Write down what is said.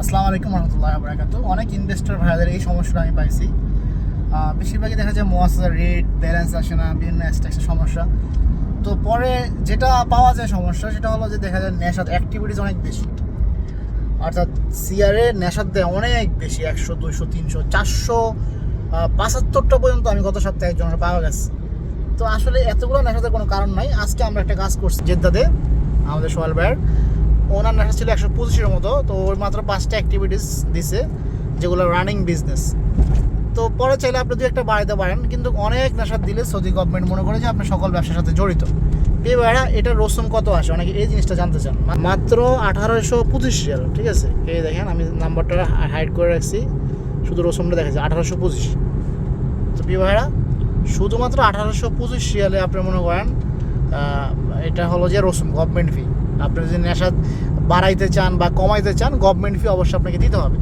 আসসালামু আলাইকুম রহমতুল্লাহ বরকাত। অনেক ইনভেস্টর ভাইদের এই সমস্যাটা আমি পাইছি। বেশিরভাগই দেখা যায় মুআসাসার রেট ব্যালেন্স আসে না, বিভিন্ন ট্যাক্সের সমস্যা। তো পরে যেটা পাওয়া যায় সমস্যা সেটা হলো যে দেখা যায় নেশাদ অ্যাক্টিভিটিস অনেক বেশি, অর্থাৎ সিআরএ নেশাদ দেয় অনেক বেশি, 100, 200, 300, 475টা পর্যন্ত আমি গত সপ্তাহে একজনের পাওয়া গেছে। তো আসলে এতগুলো নেশাদের কোনো কারণ নাই। আজকে আমরা একটা কাজ করছি জেদ্দাতে, আমাদের সোহেল ভাইয়ের ওনার নেশা ছিল 125-এর মতো। তো ওই মাত্র 5টা অ্যাক্টিভিটিস দিছে যেগুলো রানিং বিজনেস। তো পরে চাইলে আপনি দু একটা বাড়াইতে পারেন, কিন্তু অনেক নেশার দিলে সৌদি গভর্নমেন্ট মনে করে যে আপনি সকল ব্যবসার সাথে জড়িত। এই ভাইরা এটার রসুম কত আসে, অনেকে এই জিনিসটা জানতে চান। মাত্র 1825 রিয়াল, ঠিক আছে। এই দেখেন আমি নাম্বারটা হাইড করে রাখছি, শুধু রসুমটা দেখা যায় 1825। তো ভাইরা শুধুমাত্র 1825 রিয়ালে আপনি মনে করেন এটা হলো যে রসুম গভর্নমেন্ট ফি। আপনি যদি নেশা বাড়াইতে চান বা কমাইতে চান, গভর্নমেন্ট ফি অবশ্যই আপনাকে দিতে হবে।